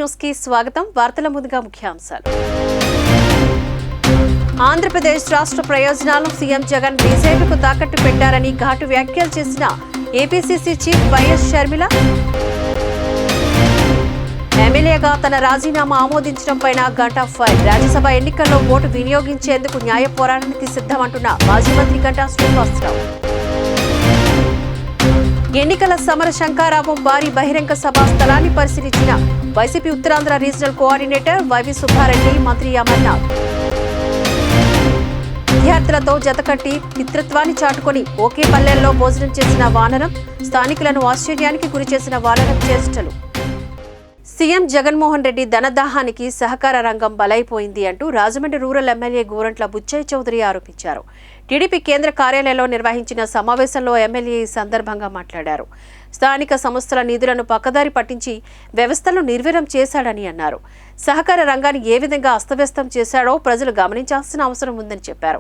News కి స్వాగతం. వార్తల ముందుగా ముఖ్యాంశాలు. ఆంధ్రప్రదేశ్ రాష్ట్ర ప్రయోజనాలను సీఎం జగన్ బీజేపీకు తాకట్టు పెట్టారని ఘాటు వ్యాఖ్యలు చేసిన ఏపీసీసీ చీఫ్ వైఎస్ షర్మిల. ఎమ్మెల్యేగా తన రాజీనామా ఆమోదించడంపై గంటా ఫైర్. రాజ్యసభ ఎన్నికల్లో ఓటు వినియోగించేందుకు న్యాయ పోరాటానికి సిద్ధమంటున్న మాజీ మంత్రి గంటా శ్రీనివాసరావు. ఎన్నికల సమర శంకారావం భారీ బహిరంగ సభా స్థలాన్ని పరిశీలించిన YCP Uttarandhra regional coordinator YV Subba Reddy. మంత్రి అమర్నాథ్ విద్యార్థులతో జతకట్టి మిత్రత్వాన్ని చాటుకొని ఒకే పల్లెల్లో భోజనం చేసిన వానరం. స్థానికులను ఆశ్చర్యానికి గురిచేసిన వానరం చేష్టలు. సీఎం జగన్మోహన్ రెడ్డి ధనదాహానికి సహకార రంగం బలైపోయింది అంటూ రాజమండ్రి రూరల్ ఎమ్మెల్యే గోరంట్ల బుచ్చయ్య చౌదరి ఆరోపించారు. టీడీపీ కేంద్ర కార్యాలయంలో నిర్వహించిన సమావేశంలో ఎమ్మెల్యే ఈ సందర్భంగా మాట్లాడారు. స్థానిక సంస్థల నిధులను పక్కదారి పట్టించి వ్యవస్థలను నిర్వీర్యం చేశాడని అన్నారు. సహకార రంగాన్ని ఏ విధంగా అస్తవ్యస్తం చేశాడో ప్రజలు గమనించాల్సిన అవసరం ఉందని చెప్పారు.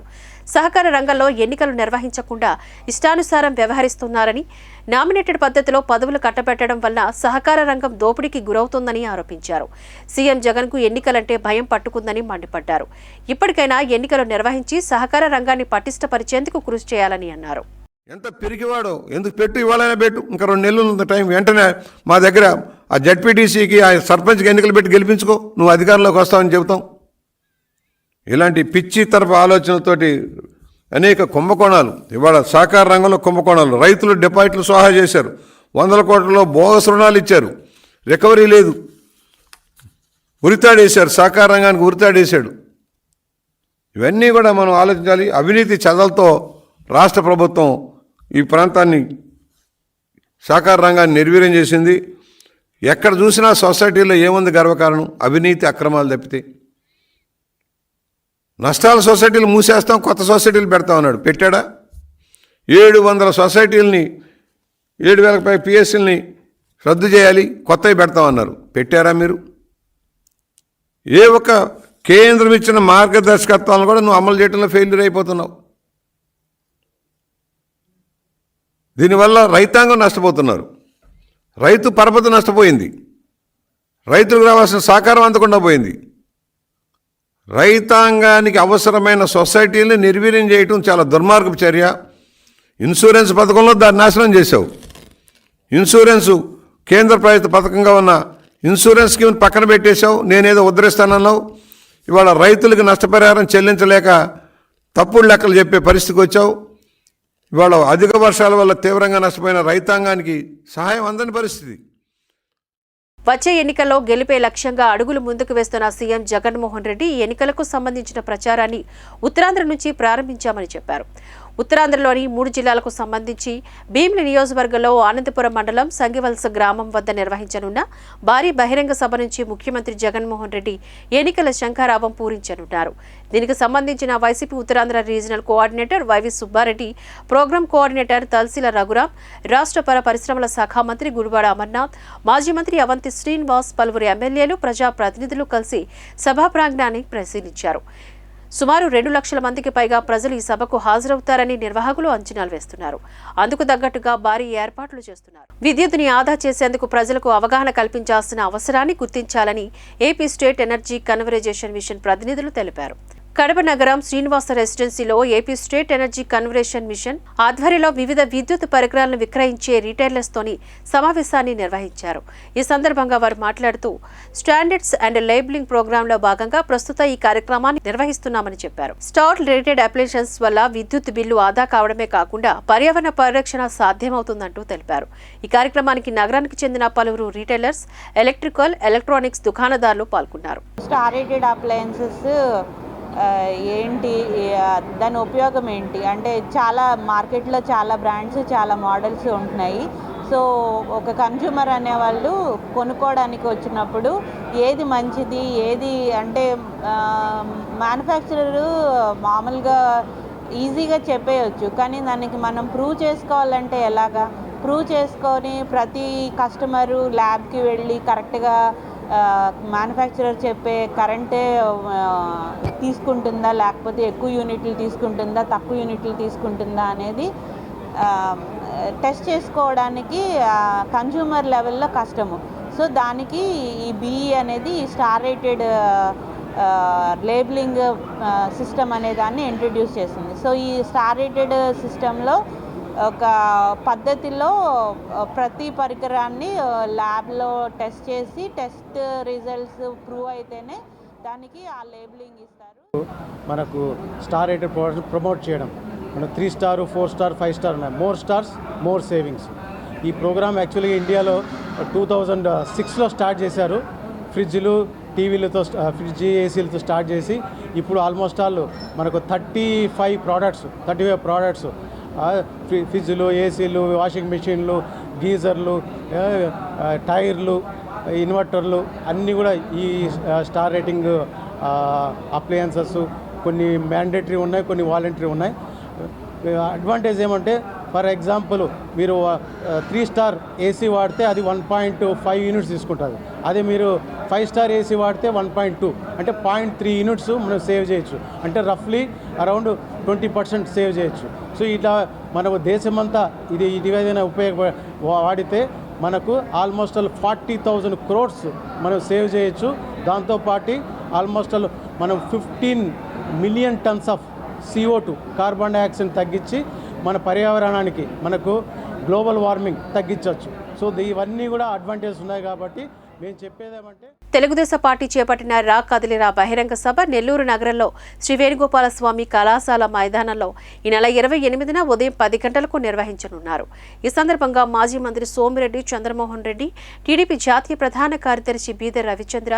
సహకార రంగంలో ఎన్నికలు నిర్వహించకుండా ఇష్టానుసారం వ్యవహరిస్తున్నారని, నామినేటెడ్ పద్ధతిలో పదవులు కట్టబెట్టడం వల్ల సహకార రంగం దోపిడీకి గురవుతుందని ఆరోపించారు. సీఎం జగన్కు ఎన్నికలంటే భయం పట్టుకుందని మండిపడ్డారు. ఇప్పటికైనా ఎన్నికలు నిర్వహించి సహకార రంగాన్ని పటిష్టపరిచేందుకు కృషి చేయాలని అన్నారు. ఎంత పిరికివాడో, ఎందుకు పెట్టు, ఇవాళైనా పెట్టు, ఇంకా 2 నెలలు ఉంది టైం, వెంటనే మా దగ్గర ఆ జడ్పీటీసీకి ఆ సర్పంచ్కి ఎన్నికలు పెట్టి గెలిపించుకో, నువ్వు అధికారంలోకి వస్తావని చెబుతాం. ఇలాంటి పిచ్చి తరపు ఆలోచనలతోటి అనేక కుంభకోణాలు, ఇవాళ సహకార రంగంలో కుంభకోణాలు. రైతులు డిపాజిట్లు సోహా చేశారు, 100 కోట్లలో బోగస్ రుణాలు ఇచ్చారు, రికవరీ లేదు, ఉరితాడేశారు, సహకార రంగానికి ఉరితాడేశాడు. ఇవన్నీ కూడా మనం ఆలోచించాలి. అవినీతి చదలతో రాష్ట్ర ప్రభుత్వం ఈ ప్రాంతాన్ని, సహకార రంగాన్ని నిర్వీర్యం చేసింది. ఎక్కడ చూసినా సొసైటీలో ఏముంది గర్వకారణం? అవినీతి, అక్రమాలు తప్పితే. నష్టాల సొసైటీలు మూసేస్తాం, కొత్త సొసైటీలు పెడతాం అన్నాడు. పెట్టాడా? 700 సొసైటీలని, 7,000 పై పిఎస్సీలని రద్దు చేయాలి, కొత్తవి పెడతామన్నారు. పెట్టారా మీరు? ఏ ఒక్క కేంద్రం ఇచ్చిన మార్గదర్శకత్వాలను కూడా నువ్వు అమలు చేయడంలో ఫెయిల్యూర్ అయిపోతున్నావు. దీనివల్ల రైతాంగం నష్టపోతున్నారు, రైతు పరపతి నష్టపోయింది, రైతులకు రావాల్సిన సహకారం అందకుండా పోయింది. రైతాంగానికి అవసరమైన సొసైటీని నిర్వీర్యం చేయటం చాలా దుర్మార్గపు చర్య. ఇన్సూరెన్స్ పథకంలో దాన్ని నాశనం చేశావు. ఇన్సూరెన్సు కేంద్ర ప్రభుత్వ పథకంగా ఉన్న ఇన్సూరెన్స్ స్కీమ్ పక్కన పెట్టేశావు. నేనేదో ఉద్ధరిస్తానన్నావు. ఇవాళ రైతులకు నష్టపరిహారం చెల్లించలేక తప్పుడు లెక్కలు చెప్పే పరిస్థితికి వచ్చావు. ఇవాళ అధిక వర్షాల వల్ల తీవ్రంగా నష్టపోయిన రైతాంగానికి సహాయం అందని పరిస్థితి. వచ్చే ఎన్నికల్లో గెలిపే లక్ష్యంగా అడుగులు ముందుకు వేస్తున్న సీఎం జగన్మోహన్ రెడ్డి ఈ ఎన్నికలకు సంబంధించిన ప్రచారాన్ని ఉత్తరాంధ్ర నుంచి ప్రారంభించామని చెప్పారు. ఉత్తరాంధ్రలోని 3 జిల్లాలకు సంబంధించి భీమిలి నియోజకవర్గంలో ఆనందపురం మండలం సంగివలస గ్రామం వద్ద నిర్వహించనున్న భారీ బహిరంగ సభ నుంచి ముఖ్యమంత్రి జగన్మోహన్ రెడ్డి ఎన్నికల శంఖారావం పూరించనున్నారు. దీనికి సంబంధించిన YCP Uttarandhra regional coordinator YV Subba Reddy, program coordinator Talsila Raghuram, రాష్ట్ర పరిశ్రమల శాఖ మంత్రి గుడివాడ అమర్నాథ్, మాజీ మంత్రి అవంతి శ్రీనివాస్, పలువురు ఎమ్మెల్యేలు, ప్రజాప్రతినిధులు కలిసి సభా ప్రాంగణాన్ని పరిశీలించారు. సుమారు 2 లక్షల మందికి పైగా ప్రజలు ఈ సభకు హాజరవుతారని నిర్వాహకులు అంచనాలు వేస్తున్నారు. అందుకు తగ్గట్టుగా భారీ ఏర్పాట్లు చేస్తున్నారు. విద్యుత్తుని ఆదా చేసేందుకు ప్రజలకు అవగాహన కల్పించాల్సిన అవసరాన్ని గుర్తించాలని AP state energy conservation mission ప్రతినిధులు తెలిపారు. కడప నగరం శ్రీనివాస రెసిడెన్సీలో AP state energy conservation mission ఆధ్వర్యంలో వివిధ విద్యుత్ పరికరాలను విక్రయించే రీటైలర్స్తోని సమావేశాన్ని నిర్వహించారు. ఈ సందర్భంగా వారు మాట్లాడుతూ స్టాండర్డ్స్ అండ్ లేబులింగ్ ప్రోగ్రాంలో భాగంగా ప్రస్తుత ఈ కార్యక్రమాన్ని నిర్వహిస్తున్నామని చెప్పారు. స్టార్ రేటెడ్ అప్లయెన్సెస్ వల్ల విద్యుత్ బిల్లు ఆదా కావడమే కాకుండా పర్యావరణ పరిరక్షణ సాధ్యమవుతుందంటూ తెలిపారు. ఈ కార్యక్రమానికి నగరానికి చెందిన పలువురు రీటైలర్స్, ఎలక్ట్రికల్, ఎలక్ట్రానిక్స్ దుకాణదారులు పాల్గొన్నారు. స్టార్ రేటెడ్ అప్లయెన్సెస్ ఏంటి, దాని ఉపయోగం ఏంటి అంటే చాలా మార్కెట్లో చాలా బ్రాండ్స్, చాలా మోడల్స్ ఉంటున్నాయి. సో ఒక కన్జ్యూమర్ అనేవాళ్ళు కొనుక్కోవడానికి వచ్చినప్పుడు ఏది మంచిది, ఏది అంటే మ్యానుఫ్యాక్చరరు మామూలుగా ఈజీగా చెప్పేయచ్చు, కానీ దానికి మనం ప్రూవ్ చేసుకోవాలంటే ఎలాగా? ప్రూవ్ చేసుకొని ప్రతి కస్టమరు ల్యాబ్కి వెళ్ళి కరెక్ట్గా మ్యానుఫ్యాక్చరర్ చెప్పే కరెంటే తీసుకుంటుందా, లేకపోతే ఎక్కువ యూనిట్లు తీసుకుంటుందా, తక్కువ యూనిట్లు తీసుకుంటుందా అనేది టెస్ట్ చేసుకోవడానికి కన్జ్యూమర్ లెవెల్లో కష్టము. సో దానికి ఈ BE అనేది స్టార్ రేటెడ్ లేబులింగ్ సిస్టమ్ అనే దాన్ని ఇంట్రడ్యూస్ చేసింది. సో ఈ స్టార్ రేటెడ్ సిస్టంలో ఒక పద్ధతిలో ప్రతి పరికరాన్ని ల్యాబ్లో టెస్ట్ చేసి టెస్ట్ రిజల్ట్స్ ప్రూవ్ అయితేనే దానికి ఆ లేబులింగ్ ఇస్తారు. మనకు స్టార్ రేటెడ్ ప్రోడక్ట్స్ ప్రమోట్ చేయడం, మన 3 స్టార్ 4 స్టార్ 5 స్టార్ ఉన్నాయి. More stars more savings. ఈ ప్రోగ్రామ్ యాక్చువల్గా ఇండియాలో 2006లో స్టార్ట్ చేశారు. ఫ్రిడ్జ్లు టీవీలతో ఫ్రిడ్జ్ ఏసీలతో స్టార్ట్ చేసి ఇప్పుడు ఆల్మోస్ట్ ఆల్ మనకు 35 ప్రోడక్ట్స్ ఫ్రిడ్జ్లు, ఏసీలు, వాషింగ్ మెషిన్లు, గీజర్లు, టైర్లు, ఇన్వర్టర్లు అన్నీ కూడా ఈ స్టార్ రేటింగ్ అప్లయన్సెస్. కొన్ని మ్యాండేటరీ ఉన్నాయి, కొన్ని వాలంటరీ ఉన్నాయి. అడ్వాంటేజ్ ఏమంటే ఫర్ ఎగ్జాంపుల్ మీరు 3 స్టార్ ఏసీ వాడితే అది 1.5 యూనిట్స్ తీసుకుంటుంది. అదే మీరు 5 స్టార్ ఏసీ వాడితే 1.2 అంటే 0.3 యూనిట్స్ మనం సేవ్ చేయొచ్చు. అంటే రఫ్లీ అరౌండ్ 20% సేవ్ చేయొచ్చు. సో ఇట్లా మనకు దేశమంతా ఇది ఏదైనా వాడితే మనకు ఆల్మోస్ట్ 40,000 crores మనం సేవ్ చేయొచ్చు. దాంతోపాటు ఆల్మోస్ట్ మనం 15 million tons of CO2 carbon dioxide తగ్గించి మన పర్యావరణానికి మనకు గ్లోబల్ వార్మింగ్ తగ్గించవచ్చు. సో ఇవన్నీ కూడా అడ్వాంటేజ్ ఉన్నాయి కాబట్టి మేము చెప్పేదేమంటే తెలుగుదేశం పార్టీ చేపట్టిన రా కదిలిరా బహిరంగ సభ నెల్లూరు నగరంలో శ్రీ వేణుగోపాల స్వామి కళాశాల మైదానంలో ఈ నెల 28న ఉదయం 10 గంటలకు నిర్వహించనున్నారు. ఈ సందర్భంగా మాజీ మంత్రి సోమిరెడ్డి చంద్రమోహన్ రెడ్డి, టీడీపీ జాతీయ ప్రధాన కార్యదర్శి బీదర్ రవిచంద్ర,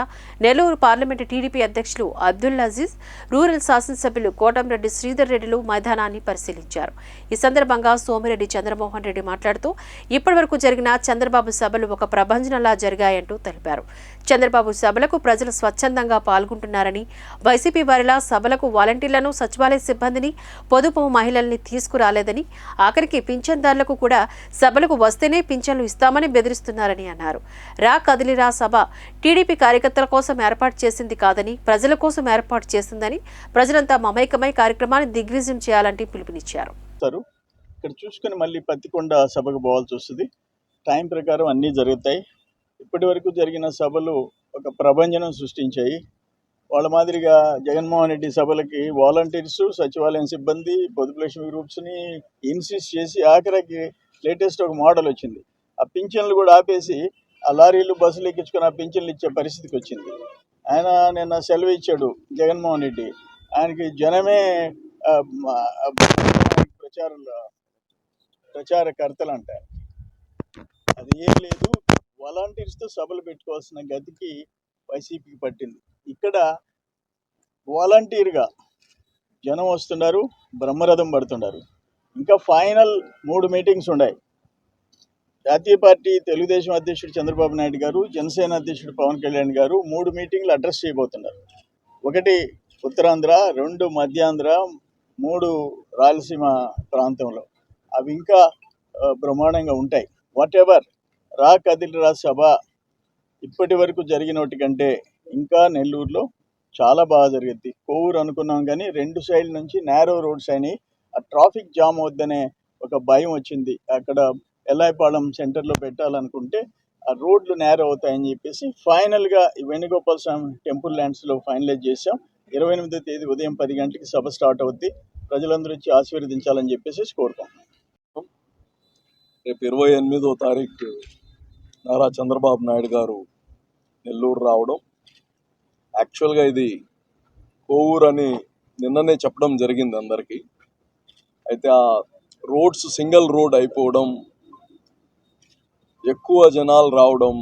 నెల్లూరు పార్లమెంటు టీడీపీ అధ్యక్షులు అబ్దుల్ అజీజ్, రూరల్ శాసనసభ్యులు కోటంరెడ్డి శ్రీధర్ రెడ్డిలు మైదానాన్ని పరిశీలించారు. ఈ సందర్భంగా సోమిరెడ్డి చంద్రమోహన్ రెడ్డి మాట్లాడుతూ ఇప్పటివరకు జరిగిన చంద్రబాబు సభలు ఒక ప్రభంజనంలా జరిగాయంటూ తెలిపారు. చంద్రబాబు సభలకు ప్రజలు స్వచ్ఛందంగా పాల్గొంటున్నారని, వైసీపీ వారిలా సభలకు వాలంటీర్లను, సచివాలయ సిబ్బందిని, పొదుపు మహిళల్ని తీసుకురాలేదని, ఆఖరికి పింఛన్దారులకు కూడా సభలకు వస్తేనే పింఛన్లు ఇస్తామని బెదిరిస్తున్నారని అన్నారు. రా కదిలిరా సభ టీడీపీ కార్యకర్తల కోసం ఏర్పాటు చేసింది కాదని, ప్రజల కోసం ఏర్పాటు చేసిందని, ప్రజలంతా మమైకమై కార్యక్రమాన్ని దిగ్విజయం చేయాలంటే పిలుపునిచ్చారు. ఇక్కడ చూసుకుని మళ్ళీ పత్తికొండ సభకు పోవాల్సి వస్తుంది. టైం ప్రకారం అన్నీ జరుగుతాయి. ఇప్పటి వరకు జరిగిన సభలు ఒక ప్రభంజనం సృష్టించాయి. వాళ్ళ మాదిరిగా జగన్మోహన్ రెడ్డి సభలకి వాలంటీర్స్, సచివాలయం సిబ్బంది, పొదుపు లక్ష్మి గ్రూప్స్ని ఇన్సిస్ట్ చేసి ఆఖరికి లేటెస్ట్ ఒక మోడల్ వచ్చింది. ఆ పింఛన్లు కూడా ఆపేసి ఆ లారీలు, బస్సులు ఎక్కించుకొని ఆ పింఛన్లు ఇచ్చే పరిస్థితికి వచ్చింది. ఆయన నిన్న సెలవు ఇచ్చాడు జగన్మోహన్ రెడ్డి. ఆయనకి జనమే ప్రచారకర్తలు అంటారు. అది ఏం లేదు, వాలంటీర్స్తో సభలు పెట్టుకోవాల్సిన గతికి వైసీపీకి పట్టింది. ఇక్కడ వాలంటీర్గా జనం వస్తున్నారు, బ్రహ్మరథం పడుతున్నారు. ఇంకా ఫైనల్ 3 మీటింగ్స్ ఉన్నాయి. జాతీయ పార్టీ తెలుగుదేశం అధ్యక్షుడు చంద్రబాబు నాయుడు గారు, జనసేన అధ్యక్షుడు పవన్ కళ్యాణ్ గారు 3 మీటింగ్లు అడ్రస్ చేయబోతున్నారు. 1 ఉత్తరాంధ్ర, 2 మధ్యాంధ్ర, 3 రాయలసీమ ప్రాంతంలో. అవి ఇంకా బ్రహ్మాండంగా ఉంటాయి. వాట్ ఎవర్ రా కదిలిరా సభ ఇప్పటి వరకు జరిగినోటి కంటే ఇంకా నెల్లూరులో చాలా బాగా జరిగింది. కోవూరు అనుకున్నాం కానీ 2 సైడ్ల నుంచి నేరో రోడ్స్ అయినాయి. ఆ ట్రాఫిక్ జామ్ అవుద్దనే ఒక భయం వచ్చింది. అక్కడ ఎల్లాయిపాళెం సెంటర్లో పెట్టాలనుకుంటే ఆ రోడ్లు నేరో అవుతాయని చెప్పేసి ఫైనల్గా వేణుగోపాల స్వామి టెంపుల్ ల్యాండ్స్లో ఫైనలైజ్ చేశాం. 28వ తేదీ ఉదయం 10 గంటలకు సభ స్టార్ట్ అవుద్ది. ప్రజలందరూ వచ్చి ఆశీర్వదించాలని చెప్పేసి కోరుకుంటున్నాం. రేపు 28వ తారీఖు నారా చంద్రబాబు నాయుడు గారు నెల్లూరు రావడం. యాక్చువల్గా ఇది కోవూరు అని నిన్ననే చెప్పడం జరిగింది అందరికీ. అయితే ఆ రోడ్స్ సింగిల్ రోడ్ అయిపోవడం, ఎక్కువ జనాలు రావడం,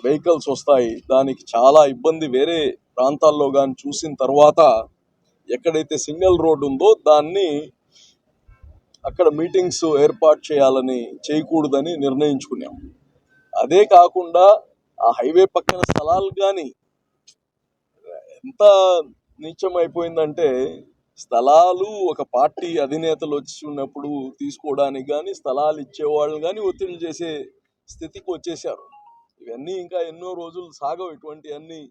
వెహికల్స్ వస్తాయి, దానికి చాలా ఇబ్బంది. వేరే ప్రాంతాల్లో కానీ చూసిన తర్వాత ఎక్కడైతే సింగిల్ రోడ్ ఉందో దాన్ని అక్కడ మీటింగ్స్ ఏర్పాటు చేయకూడదని నిర్ణయించుకున్నాం. అదే కాకుండా ఆ హైవే పక్కన స్థలాలు కానీ ఎంత నీచం అయిపోయిందంటే, స్థలాలు ఒక పార్టీ అధినేతలు వచ్చి ఉన్నప్పుడు తీసుకోవడానికి కానీ, స్థలాలు ఇచ్చేవాళ్ళు కానీ ఒత్తిడి చేసే స్థితికి వచ్చేసారు. ఇవన్నీ ఇంకా ఎన్నో రోజులు సాగవు ఇటువంటి అన్ని.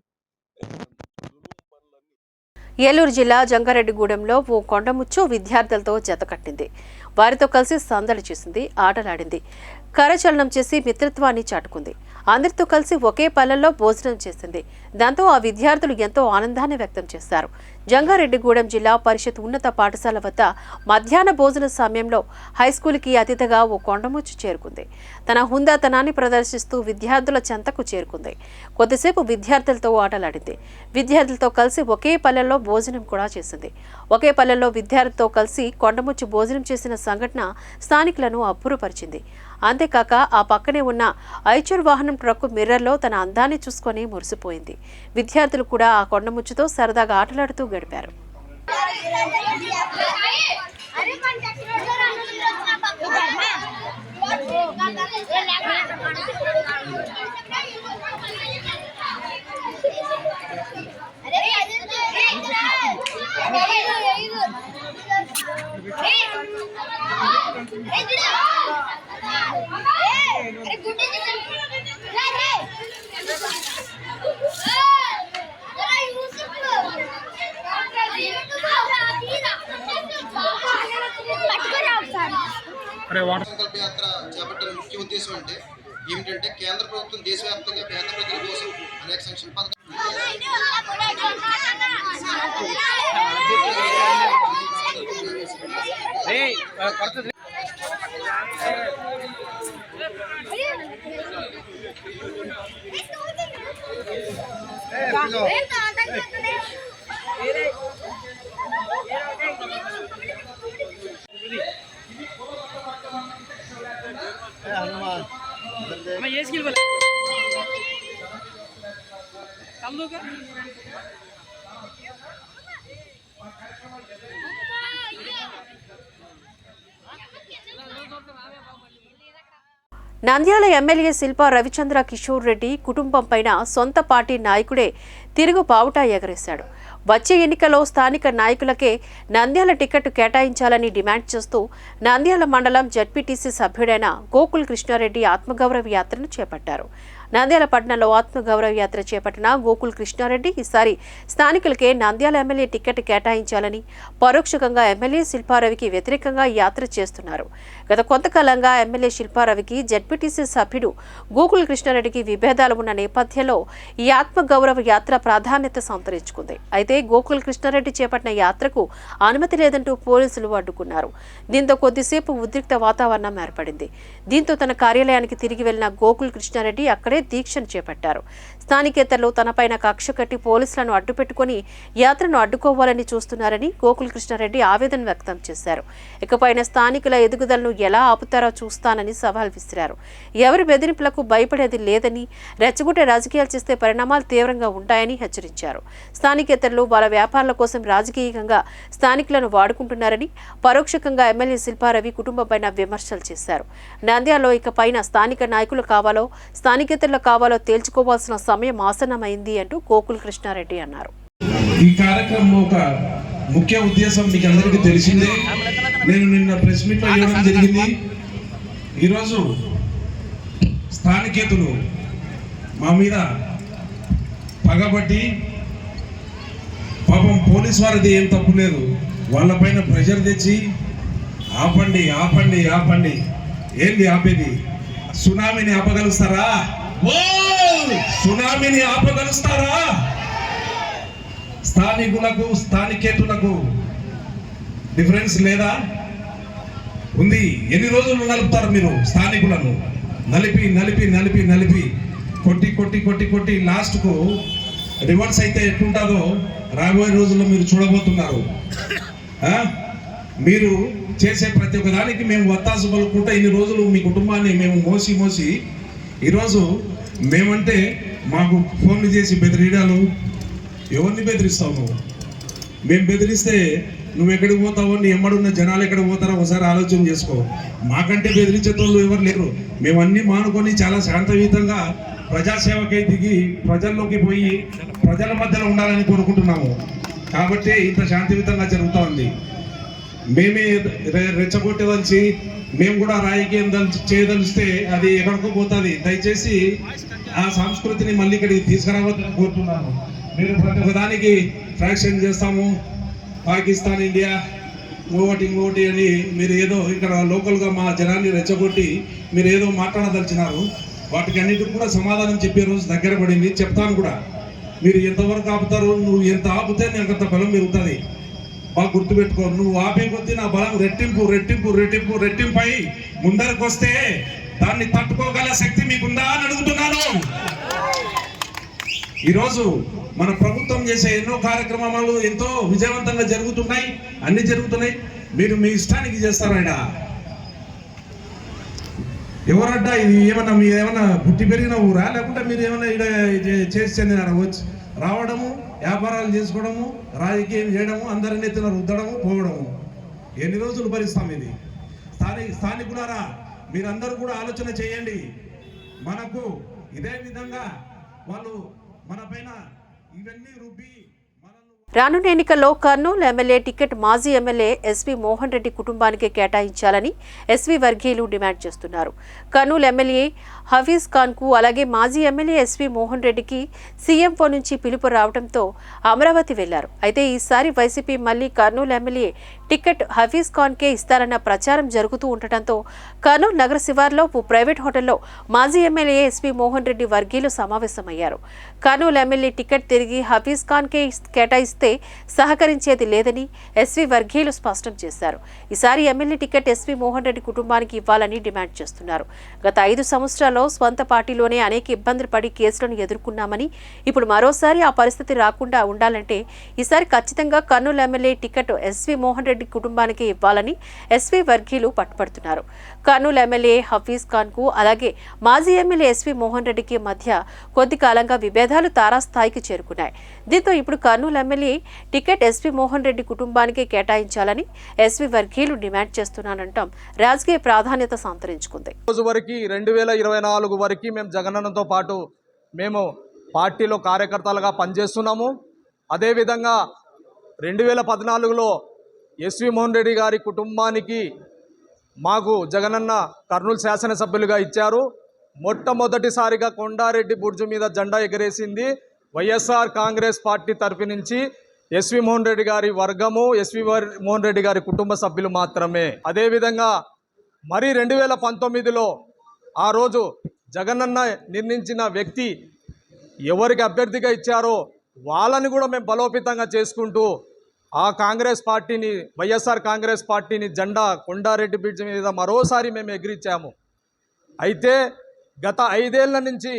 ఏలూరు జిల్లా జంగారెడ్డిగూడెంలో ఓ కొండముచ్చు విద్యార్థులతో జతకట్టింది. వారితో కలిసి సందడి చేసింది, ఆటలాడింది, కరచలనం చేసి మిత్రత్వాన్ని చాటుకుంది. అందరితో కలిసి ఒకే పల్లెల్లో భోజనం చేసింది. దాంతో ఆ విద్యార్థులు ఎంతో ఆనందాన్ని వ్యక్తం చేశారు. జంగారెడ్డిగూడెం జిల్లా పరిషత్ ఉన్నత పాఠశాల వద్ద మధ్యాహ్న భోజన సమయంలో హైస్కూల్కి అతిథిగా ఓ కొండముచ్చు చేరుకుంది. తన హుందాతనాన్ని ప్రదర్శిస్తూ విద్యార్థుల చెంతకు చేరుకుంది. కొద్దిసేపు విద్యార్థులతో ఆటలాడింది. విద్యార్థులతో కలిసి ఒకే పల్లెల్లో భోజనం కూడా చేసింది. ఒకే పల్లెల్లో విద్యార్థులతో కలిసి కొండముచ్చు భోజనం చేసిన సంఘటన స్థానికులను అబ్బురపరిచింది. అంతేకాక ఆ పక్కనే ఉన్న ఐచర్ వాహనం ట్రక్కు మిర్రర్లో తన అందాన్ని చూసుకొని మురిసిపోయింది. విద్యార్థులు కూడా ఆ కొండముచ్చుతో సరదాగా ఆటలాడుతూ గడిపారు. సంకల్ప యాత్ర చేపట్టిన ముఖ్య ఉద్దేశం ఏమిటంటే కేంద్ర ప్రభుత్వం దేశవ్యాప్తంగా పేద ప్రజల కోసం అనేక సంక్షేమ పథకాలు నంద్యాల ఎమ్మెల్యే శిల్పా రవిచంద్ర కిషోర్ రెడ్డి కుటుంబం పైన సొంత పార్టీ నాయకుడే తిరుగు బావుటా ఎగరేశాడు. వచ్చే ఎన్నికల్లో స్థానిక నాయకులకే నంద్యాల టికెట్ కేటాయించాలని డిమాండ్ చేస్తూ నంద్యాల మండలం జడ్పీటీసీ సభ్యుడైన గోకుల్ కృష్ణారెడ్డి ఆత్మగౌరవ యాత్రను చేపట్టారు. నంద్యాల పట్టణంలో ఆత్మగౌరవ యాత్ర చేపట్టిన గోకుల్ కృష్ణారెడ్డి ఈసారి స్థానికులకే నంద్యాల ఎమ్మెల్యే టికెట్ కేటాయించాలని పరోక్షంగా ఎమ్మెల్యే శిల్పారవికి వ్యతిరేకంగా యాత్ర చేస్తున్నారు. గత కొంతకాలంగా ఎమ్మెల్యే శిల్పారవికి జడ్పీటీసీ సభ్యుడు గోకుల్ కృష్ణారెడ్డికి విభేదాలు ఉన్న నేపథ్యంలో ఈ ఆత్మగౌరవ యాత్ర ప్రాధాన్యత సంతరించుకుంది. అయితే గోకుల్ కృష్ణారెడ్డి చేపట్టిన యాత్రకు అనుమతి లేదంటూ పోలీసులు అడ్డుకున్నారు. దీంతో కొద్దిసేపు ఉద్రిక్త వాతావరణం ఏర్పడింది. దీంతో తన కార్యాలయానికి తిరిగి వెళ్లిన గోకుల్ కృష్ణారెడ్డి అక్కడే దీక్షను చేపట్టారు. స్థానికేతరులు తనపైన కక్ష కట్టి పోలీసులను అడ్డుపెట్టుకుని యాత్రను అడ్డుకోవాలని చూస్తున్నారని గోకుల్ కృష్ణారెడ్డి ఆవేదన వ్యక్తం చేశారు. ఇకపైన స్థానికుల ఎదుగుదలను ఎలా ఆపుతారో చూస్తానని సవాల్ విసిరారు. ఎవరి బెదిరింపులకు భయపడేది లేదని, రెచ్చగొట్టే రాజకీయాలు చేస్తే పరిణామాలు తీవ్రంగా ఉంటాయని హెచ్చరించారు. స్థానికేతరులు వాళ్ళ వ్యాపారాల కోసం రాజకీయంగా స్థానికులను వాడుకుంటున్నారని పరోక్షంగా ఎమ్మెల్యే శిల్పారవి కుటుంబంపైన విమర్శలు చేశారు. నంద్యాలలో ఇకపైన స్థానిక నాయకులు కావాలో స్థానికేతరులు కావాలో తేల్చుకోవాల్సిన సమయం ఆసన్నమైంది అంటూ గోకుల్ కృష్ణారెడ్డి అన్నారు. ఈ కార్యక్రమం ఒక ముఖ్య ఉద్దేశం మీకు అందరికీ తెలిసిందే. నేను నిన్న ప్రెస్ మీట్ లో ఇవ్వడం జరిగింది. ఈరోజు స్థానికేతులు మా మీద పగబట్టి, పాపం పోలీస్ వారిది ఏం తప్పు లేదు, వాళ్ళపైన ప్రెషర్ తెచ్చి ఆపండి ఆపండి ఆపండి. ఏంది ఆపేది? సునామీని ఆపగలుస్తారా? సునామీని ఆపగలుస్తారా? స్థానికులకు స్థానికేతులకు డిఫరెన్స్ లేదా? ఉంది. ఎన్ని రోజులు నలుపుతారు మీరు స్థానికులను? నలిపి నలిపి నలిపి నలిపి కొట్టి కొట్టి కొట్టి కొట్టి లాస్ట్కు రివర్స్ అయితే ఎట్లుంటుందో రాబోయే రోజుల్లో మీరు చూడబోతున్నారు. మీరు చేసే ప్రతి ఒక్క దానికి మేము వత్తాసు పలుకుంటా ఇన్ని రోజులు మీ కుటుంబాన్ని మేము మోసి మోసి ఈరోజు మేమంటే మాకు ఫోన్లు చేసి బెదిరియడాలు. ఎవరిని బెదిరిస్తావు నువ్వు? మేము బెదిరిస్తే నువ్వు ఎక్కడికి పోతావో, నీ ఎమ్మడున్న జనాలు ఎక్కడికి పోతారో ఒకసారి ఆలోచన చేసుకో. మాకంటే బెదిరించేటోళ్ళు ఎవరు లేరు. మేము అన్నీ మానుకొని చాలా శాంతయుతంగా ప్రజాసేవకై దిగి ప్రజల్లోకి పోయి ప్రజల మధ్యలో ఉండాలని కోరుకుంటున్నాము. కాబట్టి ఇంత శాంతియుతంగా జరుగుతూ ఉంది. మేమే రెచ్చగొట్టేదలిచి మేము కూడా రాజకీయం చేయదలిస్తే అది ఎక్కడికో పోతుంది. దయచేసి ఆ సంస్కృతిని మళ్ళీ ఇక్కడికి తీసుకురావద్దని కోరుతున్నాను. మీరు ప్రతి ఒక్కదానికి ఫ్రాక్షన్ చేస్తాము, పాకిస్తాన్ ఇండియా ఇంకోటి అని మీరు ఏదో ఇక్కడ లోకల్గా మా జనాన్ని రెచ్చగొట్టి మీరు ఏదో మాట్లాడదలిచినారు. వాటికి అన్నిటికి కూడా సమాధానం చెప్పే రోజు దగ్గర పడింది. చెప్తాను కూడా. మీరు ఎంతవరకు ఆపుతారో, నువ్వు ఎంత ఆపితే నాకు అంత బలం పెరుగుతుంది. బాగా గుర్తుపెట్టుకో. నువ్వు ఆపే కొద్దీ నా బలం రెట్టింపు రెట్టింపు రెట్టింపు రెట్టింపై ముందరకు వస్తే దాన్ని తట్టుకోగల శక్తి మీకుందా అని అడుగుతున్నాను. ఈరోజు మన ప్రభుత్వం చేసే ఎన్నో కార్యక్రమాలు ఎంతో విజయవంతంగా జరుగుతున్నాయి, అన్ని జరుగుతున్నాయి. మీరు మీ ఇష్టానికి చేస్తారా? ఎవరడ్డా ఇది? ఏమన్నా మీరు ఏమన్నా పుట్టి పెరిగిన ఊరా, లేకుంటే మీరు ఏమన్నా ఇక్కడ చేసి చెందినారా? వచ్చి రావడము, వ్యాపారాలు చేసుకోవడము, రాజకీయం చేయడము, అందరిని ఎత్తున రుద్దడము, పోవడము. ఎన్ని రోజులు భరిస్తాం ఇది? స్థానికులారా, మీరందరూ కూడా ఆలోచన చేయండి. మనకు ఇదే విధంగా వాళ్ళు మన పైన ఇవన్నీ రుబ్బి రానున్న ఎన్నికల్లో కర్నూలు ఎమ్మెల్యే టికెట్ మాజీ ఎమ్మెల్యే ఎస్వి మోహన్ రెడ్డి కుటుంబానికి కేటాయించాలని ఎస్వి వర్గీయులు డిమాండ్ చేస్తున్నారు. కర్నూలు ఎమ్మెల్యే హఫీజ్ ఖాన్కు అలాగే మాజీ ఎమ్మెల్యే ఎస్వి మోహన్ రెడ్డికి సీఎంఓ నుంచి పిలుపు రావడంతో అమరావతి వెళ్లారు. అయితే ఈసారి వైసీపీ మళ్లీ కర్నూలు ఎమ్మెల్యే టికెట్ హఫీజ్ ఖాన్కే ఇస్తారన్న ప్రచారం జరుగుతూ ఉండటంతో కర్నూలు నగర శివార్లో ప్రైవేట్ హోటల్లో మాజీ ఎమ్మెల్యే ఎస్వి మోహన్ రెడ్డి వర్గీయులు సమావేశమయ్యారు. కర్నూలు ఎమ్మెల్యే టికెట్ తిరిగి హఫీజ్ ఖాన్కే కేటాయిస్తే సహకరించేది లేదని ఎస్వి వర్గీయులు స్పష్టం చేశారు. ఈసారి MLA ticket SV Mohan Reddy కుటుంబానికి ఇవ్వాలని డిమాండ్ చేస్తున్నారు. గత 5 సంవత్సరాల్లో స్వంత పార్టీలోనే అనేక ఇబ్బందులు పడి కేసులను ఎదుర్కొన్నామని, ఇప్పుడు మరోసారి ఆ పరిస్థితి రాకుండా ఉండాలంటే ఈసారి ఖచ్చితంగా Kurnool MLA ticket SV Mohan Reddy కుటుంబానికి ఇవ్వాలని ఎస్వి వర్గీయులు పట్టుపడుతున్నారు. కర్నూలు ఎమ్మెల్యే హఫీజ్ ఖాన్కు అలాగే మాజీ ఎమ్మెల్యే ఎస్వి మోహన్ రెడ్డికి మధ్య కొద్ది కాలంగా విభేదాలు తారాస్థాయికి చేరుకున్నాయి. దీంతో ఇప్పుడు Kurnool MLA ticket SV Mohan Reddy కుటుంబానికి కేటాయించాలని ఎస్వి వర్గీయులు డిమాండ్ చేస్తున్నానంటాం రాజకీయ ప్రాధాన్యత సంతరించుకుంది. రోజు వరకు 2024 వరకు మేము జగనన్నతో పాటు మేము పార్టీలో కార్యకర్తలుగా పనిచేస్తున్నాము. అదేవిధంగా 2014లో ఎస్వి మోహన్ రెడ్డి గారి కుటుంబానికి మాకు జగనన్న కర్నూలు శాసనసభ్యులుగా ఇచ్చారు. మొట్టమొదటిసారిగా కొండారెడ్డి బుర్జు మీద జెండా ఎగరేసింది వైఎస్ఆర్ కాంగ్రెస్ పార్టీ తరఫు నుంచి ఎస్వి మోహన్ రెడ్డి గారి వర్గము, ఎస్వి మోహన్ రెడ్డి గారి కుటుంబ సభ్యులు మాత్రమే. అదేవిధంగా మరి 2019లో ఆ రోజు జగనన్న నిర్ణయించిన వ్యక్తి ఎవరికి అభ్యర్థిగా ఇచ్చారో వాళ్ళని కూడా మేము బలోపేతంగా చేసుకుంటూ ఆ కాంగ్రెస్ పార్టీని, వైఎస్ఆర్ కాంగ్రెస్ పార్టీని జెండా కొండారెడ్డి బ్రిడ్జ్ మీద మరోసారి మేము ఎగిరించాము. అయితే గత 5 ఏళ్ల నుంచి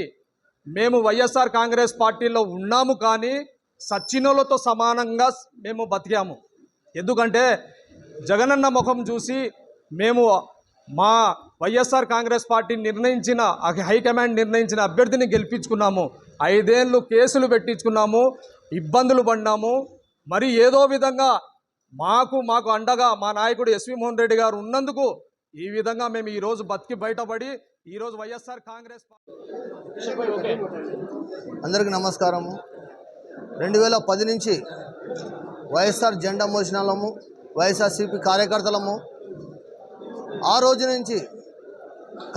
మేము వైఎస్ఆర్ కాంగ్రెస్ పార్టీలో ఉన్నాము, కానీ సచ్చినోళ్ళతో సమానంగా మేము బతికాము. ఎందుకంటే జగనన్న ముఖం చూసి మేము మా వైఎస్ఆర్ కాంగ్రెస్ పార్టీ నిర్ణయించిన, హైకమాండ్ నిర్ణయించిన అభ్యర్థిని గెలిపించుకున్నాము. 5 ఏళ్ళు కేసులు పెట్టించుకున్నాము, ఇబ్బందులు పడినాము. మరి ఏదో విధంగా మాకు అండగా మా నాయకుడు ఎస్వి మోహన్ రెడ్డి గారు ఉన్నందుకు ఈ విధంగా మేము ఈరోజు బతికి బయటపడి ఈరోజు వైఎస్ఆర్ కాంగ్రెస్. అందరికీ నమస్కారము. 2010 నుంచి వైఎస్ఆర్ జెండా మోసినాలము, వైఎస్ఆర్సీపీ కార్యకర్తలము. ఆ రోజు నుంచి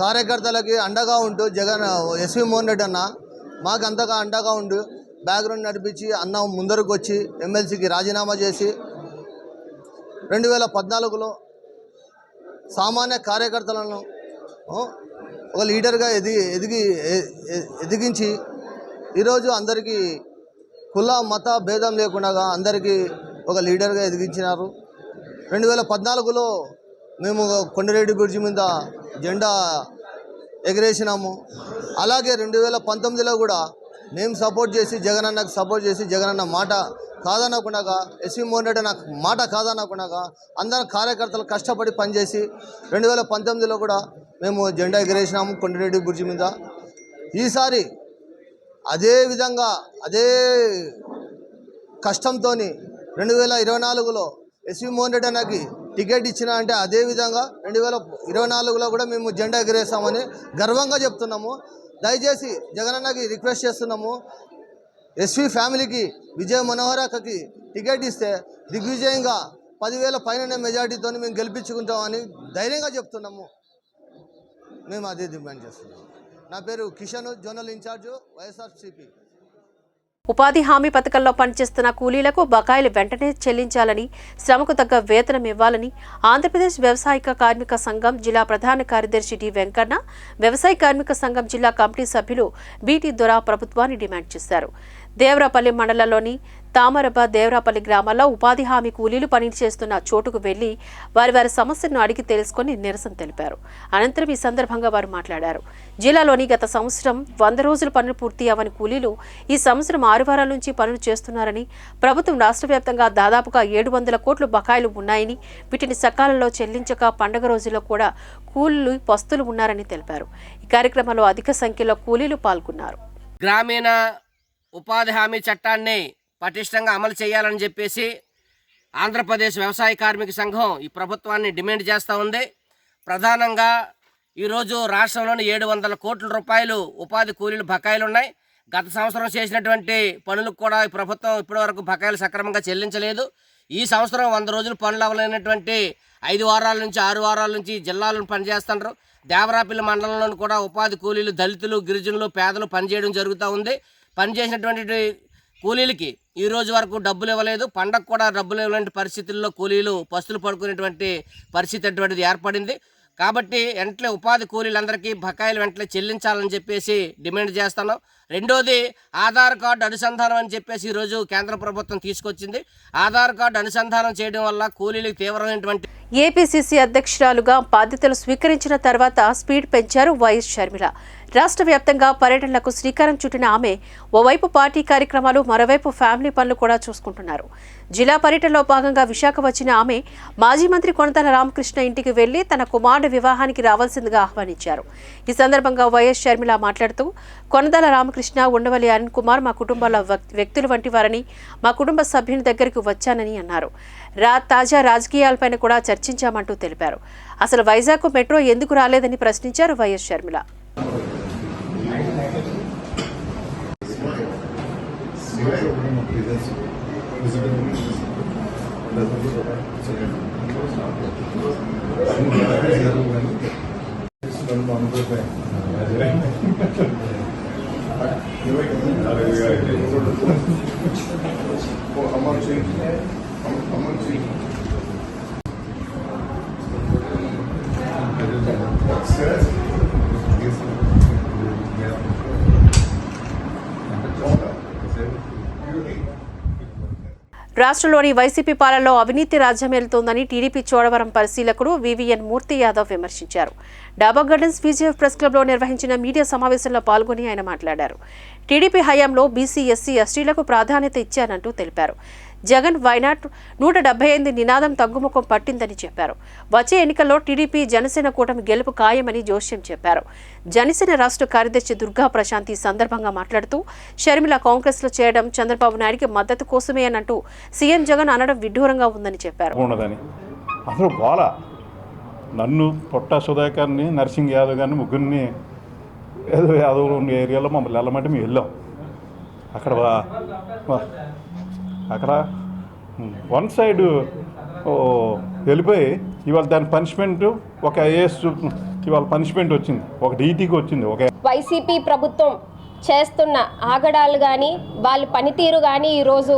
కార్యకర్తలకి అండగా ఉంటూ ఎస్వి మోహన్ రెడ్డి అన్న మాకు అంతగా అండగా ఉంటూ బ్యాక్గ్రౌండ్ నడిపించి అన్న ముందరకు వచ్చి ఎమ్మెల్సీకి రాజీనామా చేసి 2014లో సామాన్య కార్యకర్తలను ఒక లీడర్గా ఎదిగించి ఈరోజు అందరికీ కుల మత భేదం లేకుండా అందరికీ ఒక లీడర్గా ఎదిగించినారు. 2014లో మేము కొండరెడ్డి బ్రిడ్జి మీద జెండా ఎగరేసినాము. అలాగే 2019లో కూడా మేము సపోర్ట్ చేసి జగనన్నకు సపోర్ట్ చేసి జగనన్న మాట కాదనకుండా, ఎస్వి మోహన్ రెడ్డి నాకు మాట కాదనకుండా అందరం కార్యకర్తలు కష్టపడి పనిచేసి 2019లో కూడా మేము జెండా ఎగరేసినాము కొండరెడ్డి బ్రిడ్జి మీద. ఈసారి అదే విధంగా అదే కష్టంతో 2024లో ఎస్వి మోహన్ రెడ్డి అన్నకి టికెట్ ఇచ్చిన అంటే అదే విధంగా 2024లో కూడా మేము జెండా ఎగరేస్తామని గర్వంగా చెప్తున్నాము. దయచేసి జగనన్నకి రిక్వెస్ట్ చేస్తున్నాము, ఎస్వి ఫ్యామిలీకి విజయ మనోహరకి టికెట్ ఇస్తే దిగ్విజయంగా 10,000 పైన మెజార్టీతో మేము గెలిపించుకుంటామని ధైర్యంగా చెప్తున్నాము. మేము అదే డిమాండ్ చేస్తున్నాము. నా పేరు కిషన్, జోనల్ ఇన్ఛార్జ్ వైఎస్ఆర్సీపీ. ఉపాధి హామీ పథకంలో పనిచేస్తున్న కూలీలకు బకాయిలు వెంటనే చెల్లించాలని, శ్రమకు తగ్గ వేతనం ఇవ్వాలని ఆంధ్రప్రదేశ్ వ్యవసాయ కార్మిక సంఘం జిల్లా ప్రధాన కార్యదర్శి డి వెంకన్న, వ్యవసాయ కార్మిక సంఘం జిల్లా కమిటీ సభ్యులు బీటీ దొర ప్రభుత్వాన్ని డిమాండ్ చేశారు. దేవరాపల్లి మండలంలోని తామరబ దేవరాపల్లి గ్రామాల్లో ఉపాధి హామీ కూలీలు పనిచేస్తున్న చోటుకు వెళ్లి వారి సమస్యలను అడిగి తెలుసుకుని నిరసన తెలిపారు. అనంతరం ఈ సందర్భంగా వారు మాట్లాడారు. జిల్లాలోని గత సంవత్సరం 100 రోజుల పనులు పూర్తి అవని కూలీలు ఈ సంవత్సరం 6 వారాల నుంచి పనులు చేస్తున్నారని, ప్రభుత్వం రాష్ట్ర వ్యాప్తంగా దాదాపుగా 700 కోట్ల బకాయిలు ఉన్నాయని, వీటిని సకాలంలో చెల్లించక పండుగ రోజుల్లో కూడా కూలీలు పస్తులు ఉన్నారని తెలిపారు. ఈ కార్యక్రమంలో అధిక సంఖ్యలో కూలీలు పాల్గొన్నారు. గ్రామీణ ఉపాధి హామీ చట్టాన్ని పటిష్టంగా అమలు చేయాలని చెప్పేసి ఆంధ్రప్రదేశ్ వ్యవసాయ కార్మిక సంఘం ఈ ప్రభుత్వాన్ని డిమాండ్ చేస్తూ ఉంది. ప్రధానంగా ఈరోజు రాష్ట్రంలోని 700 కోట్ల రూపాయలు ఉపాధి కూలీలు బకాయిలు ఉన్నాయి. గత సంవత్సరం చేసినటువంటి పనులకు కూడా ఈ ప్రభుత్వం ఇప్పటివరకు బకాయిలు సక్రమంగా చెల్లించలేదు. ఈ సంవత్సరం 100 రోజులు పనులు అవ్వలేనటువంటి 5 వారాల నుంచి 6 వారాల నుంచి జిల్లాలను పనిచేస్తున్నారు. దేవరాపల్లి మండలంలోని కూడా ఉపాధి కూలీలు దళితులు, గిరిజనులు, పేదలు పనిచేయడం జరుగుతూ ఉంది. పనిచేసినటువంటి కూలీలకి ఈ రోజు వరకు డబ్బులు ఇవ్వలేదు. పండగ కూడా డబ్బులు ఇవ్వలేని పరిస్థితుల్లో కూలీలు పస్తులు పడుకునేటువంటి పరిస్థితి అటువంటిది ఏర్పడింది. కాబట్టి వెంటనే ఉపాధి కూలీలందరికీ బకాయిలు వెంటనే చెల్లించాలని చెప్పేసి డిమాండ్ చేస్తున్నాం. రెండోది ఆధార్ కార్డు అనుసంధానం అని చెప్పేసి ఈరోజు కేంద్ర ప్రభుత్వం తీసుకొచ్చింది. ఆధార్ కార్డు అనుసంధానం చేయడం వల్ల కూలీలకు తీవ్రమైనటువంటి ఏపీసీసీ అధ్యక్షురాలుగా బాధ్యతలు స్వీకరించిన తర్వాత స్పీడ్ పెంచారు వైఎస్ షర్మిల. రాష్ట్ర వ్యాప్తంగా పర్యటనలకు శ్రీకారం చుట్టిన ఆమె ఓవైపు పార్టీ కార్యక్రమాలు, మరోవైపు ఫ్యామిలీ పనులు కూడా చూసుకుంటున్నారు. జిల్లా పర్యటనలో భాగంగా విశాఖ వచ్చిన ఆమె మాజీ మంత్రి కొనతాల రామకృష్ణ ఇంటికి వెళ్లి తన కుమారుడి వివాహానికి రావాల్సిందిగా ఆహ్వానించారు. ఈ సందర్భంగా వైఎస్ షర్మిల మాట్లాడుతూ, కొనతాల రామకృష్ణ, ఉండవల్లి అరుణ్ కుమార్ మా కుటుంబాల వ్యక్తులు వంటి వారని, మా కుటుంబ సభ్యుని దగ్గరికి వచ్చానని అన్నారు. తాజా రాజకీయాలపైన కూడా చర్చించామంటూ తెలిపారు. అసలు వైజాగ్ మెట్రో ఎందుకు రాలేదని ప్రశ్నించారు వైఎస్ షర్మిల. రాష్ట్రంలోని వైసీపీ పాలనలో అవినీతి రాజ్యమేలుతోందని టీడీపీ చోడవరం పరిశీలకుడు వివిఎన్ మూర్తి యాదవ్ విమర్శించారు. డాబా గార్డెన్స్ విజయ్ ప్రెస్ క్లబ్లో నిర్వహించిన మీడియా సమావేశంలో పాల్గొని ఆయన మాట్లాడారు. టీడీపీ హయాంలో బీసీ, ఎస్సీ, ఎస్టీలకు ప్రాధాన్యత ఇచ్చానంటూ తెలిపారు. జగన్ వైనాట్ 175 నినాదం తగ్గుముఖం పట్టిందని చెప్పారు. వచ్చే ఎన్నికల్లో టీడీపీ జనసేన కూటమి గెలుపు ఖాయమని జోస్యం చెప్పారు. జనసేన రాష్ట్ర కార్యదర్శి దుర్గా ప్రశాంత్ ఈ సందర్భంగా మాట్లాడుతూ, షర్మిల కాంగ్రెస్లో చేయడం చంద్రబాబు నాయుడికి మద్దతు కోసమే అనంటూ సీఎం జగన్ అనడం విడ్డూరంగా ఉందని చెప్పారు. అసలు గోల నన్ను పొట్ట సుధాకర్ని, నర్సింగ్ యాదవ్ గారిని ముగ్గురిని ఏదో యాదవ్ ఉన్న ఏరియాలో మమ్మల్ని వెళ్ళమంటే మేము వెళ్ళాం. అక్కడ వన్ సైడ్ వెళ్ళిపోయి ఇవాళ దాని పనిష్మెంట్ ఒక ఐఏఎస్ ఇవాళ పనిష్మెంట్ వచ్చింది, ఒక డీటీకి వచ్చింది. ఒక వైసీపీ ప్రభుత్వం చేస్తున్న ఆగడాలు కానీ వాళ్ళ పనితీరు కానీ ఈరోజు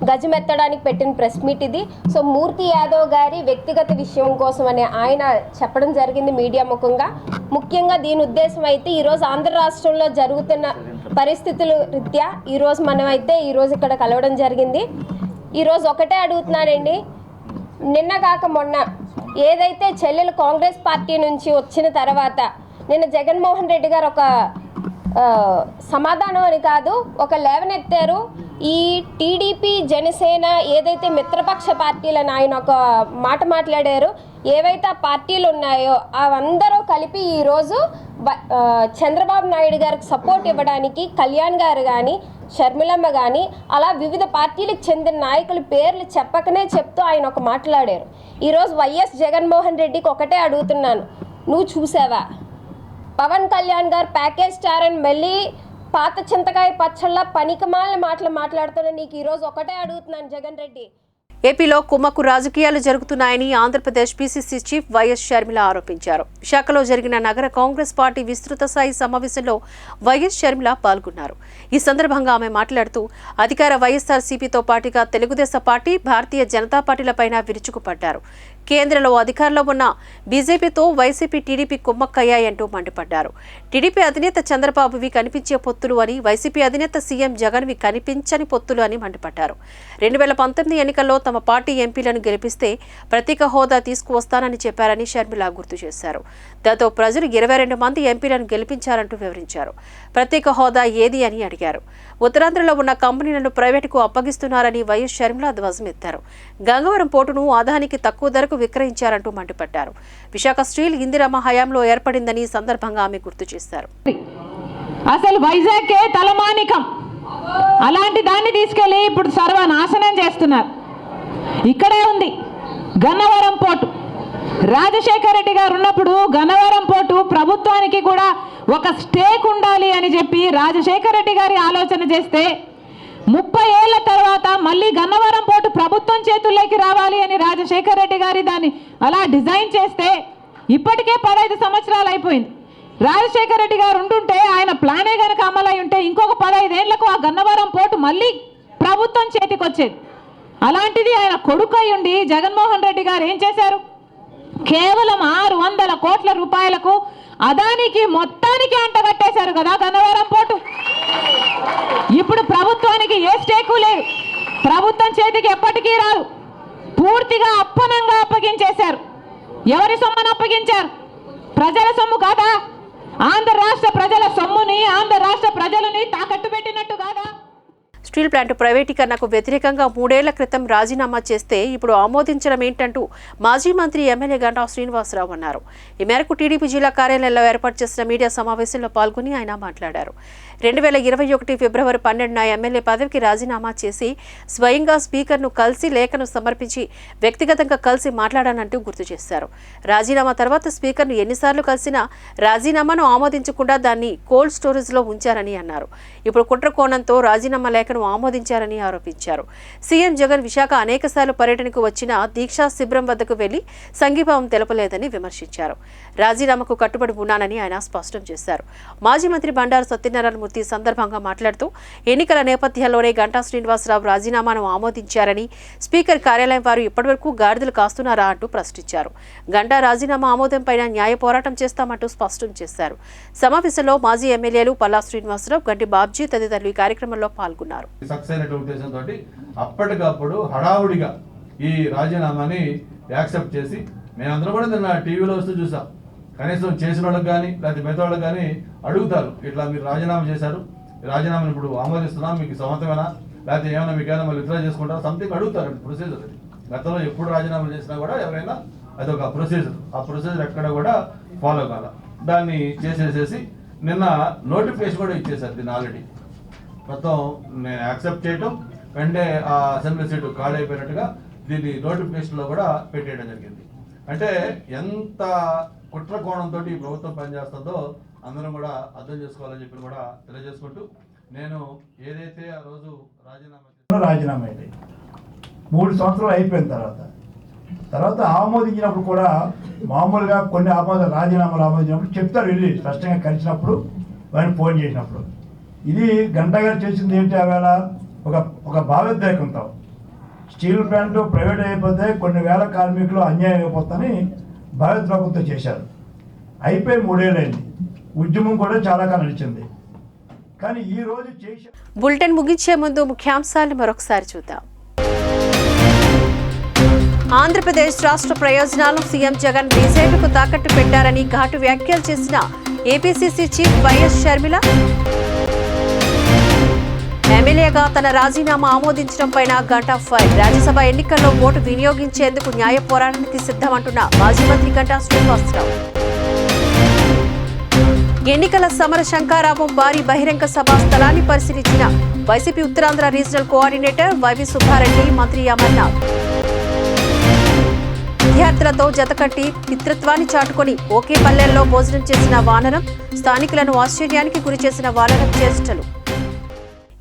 గజమెత్తడానికి పెట్టిన ప్రెస్ మీట్ ఇది. సో మూర్తి యాదవ్ గారి వ్యక్తిగత విషయం కోసమని ఆయన చెప్పడం జరిగింది మీడియా ముఖంగా. ముఖ్యంగా దీని ఉద్దేశం అయితే ఈరోజు ఆంధ్ర రాష్ట్రంలో జరుగుతున్న పరిస్థితుల రీత్యా ఈరోజు మనమైతే ఈరోజు ఇక్కడ కలవడం జరిగింది. ఈరోజు ఒకటే అడుగుతున్నానండి, నిన్న కాక మొన్న ఏదైతే చెల్లెలు కాంగ్రెస్ పార్టీ నుంచి వచ్చిన తర్వాత నిన్న జగన్మోహన్ రెడ్డి గారు ఒక సమాధానం అని కాదు ఒక లేవనెత్తారు. ఈ టీడీపీ, జనసేన ఏదైతే మిత్రపక్ష పార్టీలని ఆయన ఒక మాట మాట్లాడారు. ఏవైతే ఆ పార్టీలు ఉన్నాయో అవందరూ కలిపి ఈరోజు చంద్రబాబు నాయుడు గారికి సపోర్ట్ ఇవ్వడానికి కళ్యాణ్ గారు కానీ, షర్మిలమ్మ కానీ అలా వివిధ పార్టీలకు చెందిన నాయకుల పేర్లు చెప్పకనే చెప్తూ ఆయన ఒక మాట్లాడారు. ఈరోజు వైఎస్ జగన్మోహన్ రెడ్డికి ఒకటే అడుగుతున్నాను, నువ్వు చూసావా పవన్ కళ్యాణ్ గారు ప్యాకేజ్ స్టార్ అని మళ్ళీ పాత చింతకాయ పచ్చళ్ళ పనికిమాలిన మాటలు మాట్లాడుతున్నా? నీకు ఈరోజు ఒకటే అడుగుతున్నాను జగన్ రెడ్డి. ఏపీలో కుమ్మక్కు రాజకీయాలు జరుగుతున్నాయని Andhra Pradesh PCC chief YS Sharmila ఆరోపించారు. విశాఖలో జరిగిన నగర కాంగ్రెస్ పార్టీ విస్తృత స్థాయి సమావేశంలో వైఎస్ షర్మిల పాల్గొన్నారు. ఈ సందర్భంగా ఆమె మాట్లాడుతూ అధికార వైఎస్ఆర్సీపీతో పాటుగా తెలుగుదేశం పార్టీ, భారతీయ జనతా పార్టీలపైన విరుచుకుపడ్డారు. కేంద్రంలో అధికారంలో ఉన్న బీజేపీతో వైసీపీ, టీడీపీ కుమ్మక్కయ్యాయంటూ మండిపడ్డారు. టీడీపీ అధినేత చంద్రబాబువి కనిపించే పొత్తులు అని, వైసీపీ అధినేత సీఎం జగన్వి కనిపించని పొత్తులు అని మండిపడ్డారు. 2019 ఎన్నికల్లో తమ పార్టీ ఎంపీలను గెలిపిస్తే ప్రత్యేక హోదా తీసుకువస్తానని చెప్పారని షర్మిల గుర్తు చేశారు. దాంతో ప్రజలు 22 మంది ఎంపీలను గెలిపించారంటూ వివరించారు. ప్రత్యేక హోదా ఏది అని అడిగారు. ఉత్తరాంధ్రలో ఉన్న కంపెనీలను ప్రైవేటుకు అప్పగిస్తున్నారని వైఎస్ షర్మిల ధ్వజమెత్తారు. గంగవరం పోర్టును ఆదానికి తక్కువ ధరకు విక్రయించారంటూ మండిపడ్డారు. విశాఖ స్టీల్ ఇందిరమ్మ హయాంలో ఏర్పడిందని సందర్భంగా ఆమె గుర్తు చేశారు. అసలు వైజాగ్ తలమానికం అలాంటి దాన్ని తీసుకెళ్లి ఇప్పుడు సర్వనాశనం చేస్తున్నారు. ఇక్కడే ఉంది గన్నవరం పోర్టు. రాజశేఖర రెడ్డి గారు ఉన్నప్పుడు గన్నవరం పోర్టు ప్రభుత్వానికి కూడా ఒక స్టేక్ ఉండాలి అని చెప్పి రాజశేఖర రెడ్డి గారి ఆలోచన చేస్తే 30 ఏళ్ల తర్వాత మళ్ళీ గన్నవరం పోర్టు ప్రభుత్వం చేతుల్లోకి రావాలి అని రాజశేఖర రెడ్డి గారి దాన్ని అలా డిజైన్ చేస్తే ఇప్పటికే 15 సంవత్సరాలు అయిపోయింది. రాజశేఖర రెడ్డి గారు ఉంటుంటే ఆయన ప్లానే కనుక అమలై ఉంటే ఇంకొక 15 ఏళ్లకు ఆ గన్నవరం పోర్టు మళ్ళీ ప్రభుత్వం చేతికి వచ్చేది. అలాంటిది ఆయన కొడుకు అయ్యుండి జగన్మోహన్ రెడ్డి గారు ఏం చేశారు? కేవలం 600 కోట్ల రూపాయలకు అదానికి మొత్తానికి అంటగట్టేశారు కదా గన్నవరం పోర్టు. ఇప్పుడు ప్రభుత్వానికి ఏ స్టేకు లేదు, ప్రభుత్వం చేతికి ఎప్పటికీ రాదు. పూర్తిగా అప్పనంగా అప్పగించేశారు. ఎవరి సొమ్మును అప్పగించారు? ప్రజల సొమ్ము కాదా? ఆంధ్ర రాష్ట్ర ప్రజల సొమ్ముని, ఆంధ్ర రాష్ట్ర ప్రజలని తాకట్టు పెట్టినట్టు కాదా? స్టీల్ ప్లాంట్ ప్రైవేటీకరణకు వ్యతిరేకంగా 3 ఏళ్ల క్రితం రాజీనామా చేస్తే ఇప్పుడు ఆమోదించడం ఏంటంటూ మాజీ మంత్రి ఎమ్మెల్యే గంటా శ్రీనివాసరావు అన్నారు. ఈ మేరకు టీడీపీ జిల్లా కార్యాలయంలో ఏర్పాటు చేసిన మీడియా సమావేశంలో పాల్గొని ఆయన మాట్లాడారు. 2021 ఫిబ్రవరి 12న ఎమ్మెల్యే పదవికి రాజీనామా చేసి స్వయంగా స్పీకర్ను కలిసి లేఖను సమర్పించి వ్యక్తిగతంగా కలిసి మాట్లాడానంటూ గుర్తు చేశారు. రాజీనామా తర్వాత స్పీకర్ను ఎన్నిసార్లు కలిసినా రాజీనామాను ఆమోదించకుండా దాన్ని కోల్డ్ స్టోరేజ్లో ఉంచారని అన్నారు. ఇప్పుడు కుట్ర కోణంతో రాజీనామా లేఖను ఆమోదించారని ఆరోపించారు. సీఎం జగన్ విశాఖ అనేకసార్లు పర్యటనకు వచ్చినా దీక్షా శిబిరం వద్దకు వెళ్లి సంఘీభావం తెలపలేదని విమర్శించారు. రాజీనామాకు కట్టుబడి ఉన్నానని ఆయన స్పష్టం చేశారు. మాజీ మంత్రి బండారు సత్యనారాయణ మూర్తి సందర్భంగా మాట్లాడుతూ ఎన్నికల నేపథ్యంలోనే గంటా శ్రీనివాసరావు రాజీనామాను ఆమోదించారని, స్పీకర్ కార్యాలయం వారు ఇప్పటివరకు గాడిదలు కాస్తున్నారా అంటూ ప్రశ్నించారు. గంటా రాజీనామా ఆమోదంపై న్యాయ పోరాటం చేస్తామంటూ స్పష్టం చేశారు. సమావేశంలో మాజీ ఎమ్మెల్యేలు పల్లా శ్రీనివాసరావు, గంటి బాబ్జీ తదితరులు ఈ కార్యక్రమంలో పాల్గొన్నారు. సక్సెస్ అయిన ఉద్దేశంతో అప్పటికప్పుడు హడావుడిగా ఈ రాజీనామాని యాక్సెప్ట్ చేసి మేమందరం కూడా నిన్న టీవీలో వస్తూ చూసాం. కనీసం చేసిన వాళ్ళకి కానీ లేకపోతే మిగతా వాళ్ళకి కానీ అడుగుతారు, ఇట్లా మీరు రాజీనామా చేశారు, రాజీనామాను ఇప్పుడు ఆమోదిస్తున్నాం, మీకు సమతమేనా, లేకపోతే ఏమైనా మీకు ఏమైనా మళ్ళీ విత్డ్రా చేసుకుంటారా, సంథింగ్ అడుగుతారు. ప్రొసీజర్ అది గతంలో ఎప్పుడు రాజీనామా చేసినా కూడా ఎవరైనా అదొక ప్రొసీజర్. ఆ ప్రొసీజర్ ఎక్కడ కూడా ఫాలో కాల. దాన్ని చేసేసేసి నిన్న నోటిఫికేషన్ కూడా ఇచ్చేసారు. దీన్ని ఆల్రెడీ మొత్తం నేను యాక్సెప్ట్ చేయటం వెంటనే ఆ అసెంబ్లీ సీటు ఖాళీ అయిపోయినట్టుగా దీన్ని నోటిఫికేషన్లో కూడా పెట్టేయడం జరిగింది. అంటే ఎంత కుట్ర కోణంతో ఈ ప్రభుత్వం పనిచేస్తుందో అందరం కూడా అర్థం చేసుకోవాలని చెప్పి కూడా తెలియజేసుకుంటూ నేను ఏదైతే ఆ రోజు రాజీనామా అయింది 3 సంవత్సరాలు అయిపోయిన తర్వాత ఆమోదించినప్పుడు కూడా మామూలుగా కొన్ని రాజీనామాలు ఆమోదించినప్పుడు చెప్తారు, వెళ్ళి స్పష్టంగా కలిసినప్పుడు వారిని ఫోన్ చేసినప్పుడు. ఇది గంటా గారు చేసింది ఏంటి? ఆవేళ ఒక భావోద్వేగంతో స్టీల్ ప్లాంట్ ప్రైవేట్ అయిపోతే కొన్ని వేల కార్మికులు అన్యాయం అయిపోతుందని భావోద్వేగంతో చేశారు. అయిపోయి 3 ఏళ్ళైంది. ఉద్యమం కూడా చాలా కాలం నడిచింది. కానీ ఈ రోజు బులెటిన్ ముగించే ముందు ముఖ్యాంశాలను మరొకసారి చూద్దాం. ఆంధ్రప్రదేశ్ రాష్ట్ర ప్రయోజనాలను సీఎం జగన్ బీజేపీకు తాకట్టు పెట్టారని ఘాటు వ్యాఖ్యలు చేసిన ఏపీసీసీ చీఫ్ వైఎస్ షర్మిల. ఎమ్మెల్యేగా తన రాజీనామా ఆమోదించడంపై గంటా ఫైర్. రాజ్యసభ ఎన్నికల్లో ఓటు వినియోగించేందుకు న్యాయ పోరాటానికి సిద్ధమంటున్న మాజీ మంత్రి గంటా శ్రీనివాసరావు. ఎన్నికల సమర శంకారావం భారీ బహిరంగ సభ స్థలాన్ని పరిశీలించిన YCP Uttarandhra regional coordinator YV Subba Reddy, మంత్రి అమర్నాథ్. విద్యార్థులతో జతకట్టి మిత్రత్వాన్ని చాటుకుని ఒకే పల్లెల్లో భోజనం చేసిన వానరం, స్థానికులను ఆశ్చర్యానికి గురి చేసిన వానరం చేష్టలు.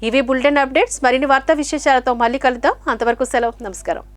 ఇవి బులెటిన్ అప్డేట్స్. మరిన్ని వార్తా విశేషాలతో మళ్ళీ కలుద్దాం. అంతవరకు సెలవు. నమస్కారం.